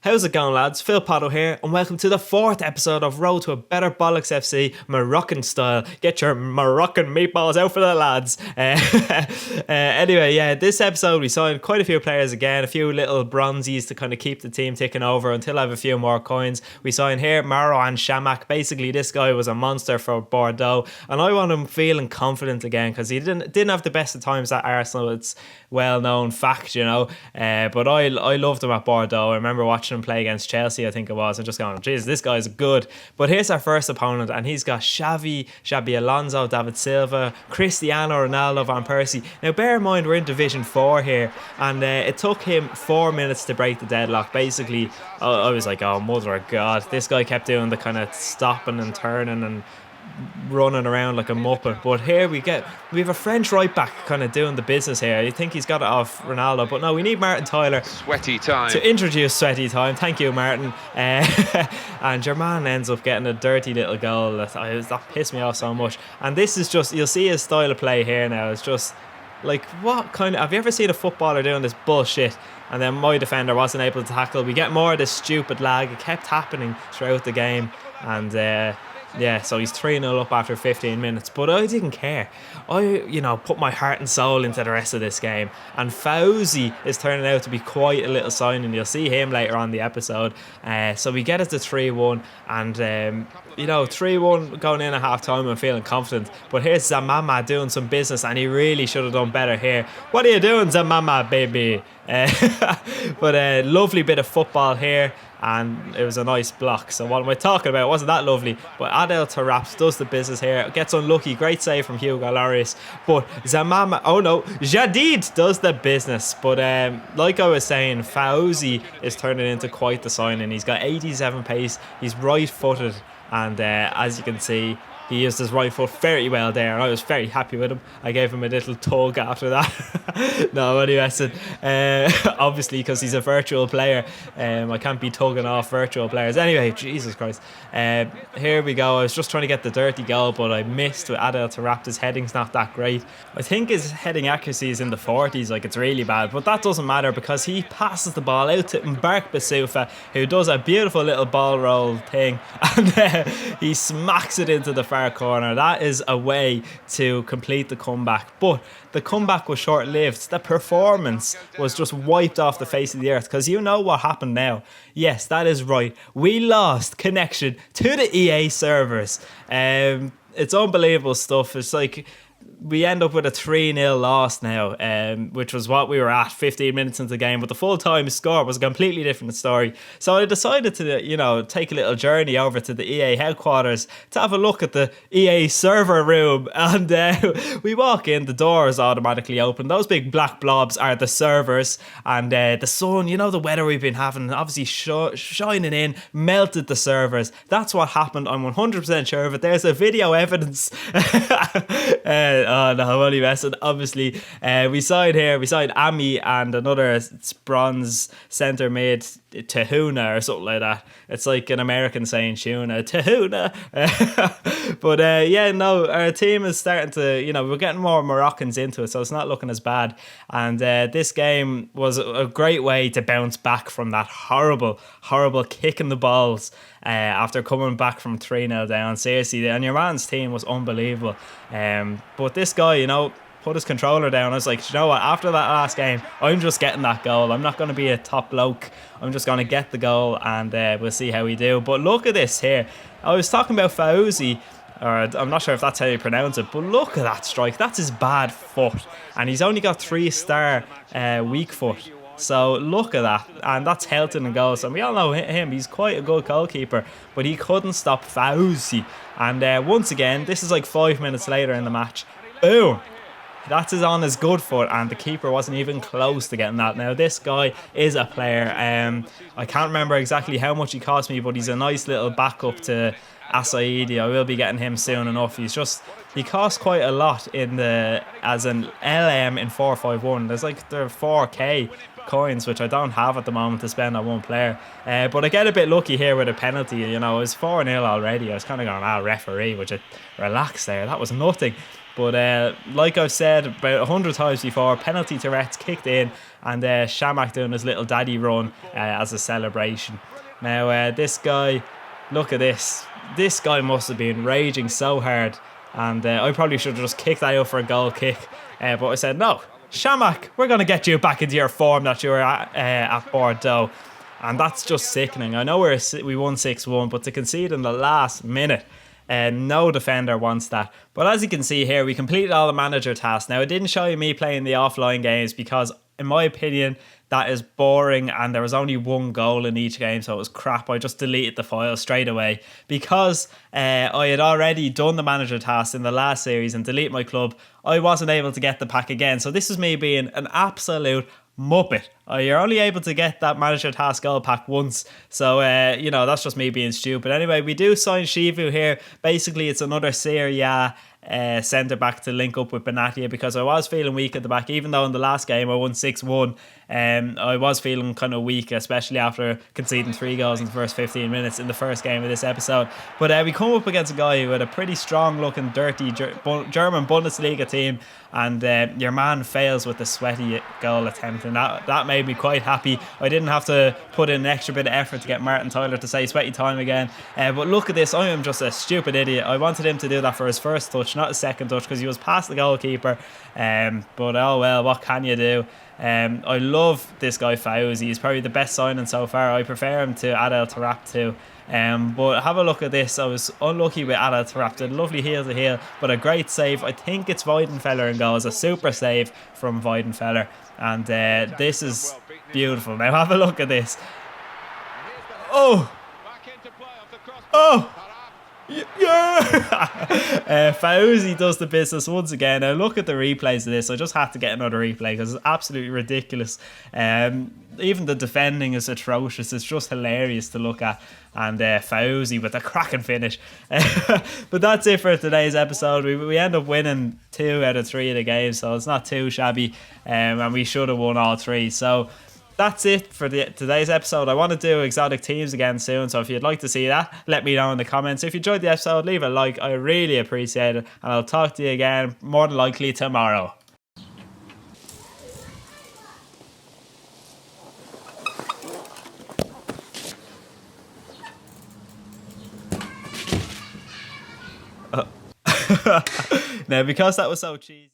How's it going, lads? Phil Potto here, and welcome to the 4th episode of Road to a Better Bollocks FC Moroccan style. Get your Moroccan meatballs out for the lads. Anyway, this episode we signed quite a few players again, a few little bronzies to kind of keep the team ticking over until I have a few more coins. We signed here Maro and Chamakh. Basically, this guy was a monster for Bordeaux, and I want him feeling confident again because he didn't have the best of times at Arsenal. It's well-known fact, but I loved him at Bordeaux. I remember watching him play against Chelsea, I think it was, and just going, Jesus, this guy's good. But here's our first opponent, and he's got Xavi Alonso, David Silva, Cristiano Ronaldo, Van Persie. Now bear in mind we're in Division 4 here, and it took him 4 minutes to break the deadlock. Basically, I was like, oh mother of God, this guy kept doing the kind of stopping and turning and running around like a muppet. But here we have a French right back kind of doing the business here. You think he's got it off Ronaldo, but no, we need Martin Tyler sweaty time to introduce sweaty time. Thank you, Martin. And Germain ends up getting a dirty little goal that pissed me off so much. And this is just, you'll see his style of play here now. It's just like, what kind of, have you ever seen a footballer doing this bullshit and then my defender wasn't able to tackle? We get more of this stupid lag. It kept happening throughout the game, and so he's 3-0 up after 15 minutes. But I didn't care. I, put my heart and soul into the rest of this game. And Fauzi is turning out to be quite a little signing. You'll see him later on in the episode. So we get it to 3-1. And, 3-1 going in at half time and feeling confident. But here's Zamama doing some business, and he really should have done better here. What are you doing, Zamama, baby? But lovely bit of football here, and it was a nice block. So what am I talking about? It wasn't that lovely, but Adel Taraps does the business here, gets unlucky. Great save from Hugo Lloris, but Jadid does the business. But like I was saying, Fauzi is turning into quite the signing. He's got 87 pace, he's right footed, and as you can see, he used his right foot very well there, and I was very happy with him. I gave him a little tug after that. No, anyway, obviously because he's a virtual player, I can't be tugging off virtual players. Anyway, Jesus Christ. Here we go. I was just trying to get the dirty goal, but I missed with Adel Tarapt. His heading's not that great. I think his heading accuracy is in the 40s, like it's really bad, but that doesn't matter because he passes the ball out to Mbark Basoufa, who does a beautiful little ball roll thing, and he smacks it into the far corner. That is a way to complete the comeback, but the comeback was short-lived. The performance was just wiped off the face of the earth, because you know what happened now. Yes, that is right, we lost connection to the EA servers. It's unbelievable stuff. It's like we end up with a 3-0 loss now, which was what we were at 15 minutes into the game, but the full-time score was a completely different story. So I decided to, take a little journey over to the EA headquarters to have a look at the EA server room, and we walk in, the door is automatically open. Those big black blobs are the servers, and the sun, the weather we've been having, obviously shining in, melted the servers. That's what happened. I'm 100% sure of it. There's a video evidence. Oh no, I'm only messing. Obviously, we signed Ammi and another bronze centre mid, Tihouna or something like that. It's like an American saying tuna, Tihouna. But our team is starting to, we're getting more Moroccans into it, so it's not looking as bad. And this game was a great way to bounce back from that horrible kick in the balls after coming back from 3-0 down. Seriously, and your man's team was unbelievable. But this guy, put his controller down. I was like, you know what, after that last game, I'm just getting that goal. I'm not going to be a top bloke. I'm just going to get the goal, and we'll see how we do. But look at this here. I was talking about Fauzi, or I'm not sure if that's how you pronounce it, but look at that strike. That's his bad foot, and he's only got 3-star weak foot. So look at that, and that's Helton and goals. And we all know him, he's quite a good goalkeeper, but he couldn't stop Fauzi. And once again, this is like 5 minutes later in the match, boom, that's on his good foot, and the keeper wasn't even close to getting that. Now this guy is a player. I can't remember exactly how much he cost me, but he's a nice little backup to Asaidi. I will be getting him soon enough. He costs quite a lot as an LM in 451. There's like 4k coins, which I don't have at the moment to spend on one player. But I get a bit lucky here with a penalty. It was 4-0 already. I was kind of going, referee, would you relax there? That was nothing. But like I've said about 100 times before, penalty Tourette's kicked in, and Chamakh doing his little daddy run as a celebration. Now this guy, look at this. This guy must have been raging so hard, and I probably should have just kicked that out for a goal kick. But I said, no, Chamakh, we're going to get you back into your form that you were at Bordeaux. And that's just sickening. I know we won 6-1, but to concede in the last minute, no defender wants that. But as you can see here, we completed all the manager tasks. Now, it didn't show you me playing the offline games because, in my opinion, that is boring, and there was only one goal in each game, so it was crap. I just deleted the file straight away because I had already done the manager task in the last series and delete my club. I wasn't able to get the pack again, so this is me being an absolute muppet. You're only able to get that manager task goal pack once, so that's just me being stupid. Anyway, we do sign Chivu here. Basically, it's another Serie A centre back to link up with Benatia, because I was feeling weak at the back. Even though in the last game I won 6-1, I was feeling kind of weak, especially after conceding 3 goals in the first 15 minutes in the first game of this episode. But we come up against a guy who had a pretty strong looking dirty German Bundesliga team, and your man fails with the sweaty goal attempt, and that made me quite happy. I didn't have to put in an extra bit of effort to get Martin Tyler to say sweaty time again. But look at this, I am just a stupid idiot. I wanted him to do that for his first touch, not his second touch, because he was past the goalkeeper. But oh well, what can you do? I love this guy Fauzi. He's probably the best signing so far. I prefer him to Adel Tarap too. But have a look at this. I was unlucky with Adel Tarap. Did a lovely heel to heel, but a great save. I think it's Weidenfeller in goal. It's a super save from Weidenfeller, and this is beautiful. Now have a look at this. Oh, yeah. Fauzi does the business once again. Now look at the replays of this. I just had to get another replay because it's absolutely ridiculous. Even the defending is atrocious. It's just hilarious to look at. And Fauzi with a cracking finish. But that's it for today's episode. We end up winning 2 out of 3 of the games, so it's not too shabby. And we should have won all 3. So that's it for today's episode. I want to do exotic teams again soon, so if you'd like to see that, let me know in the comments. If you enjoyed the episode, leave a like. I really appreciate it, and I'll talk to you again more than likely tomorrow. Now, because that was so cheesy.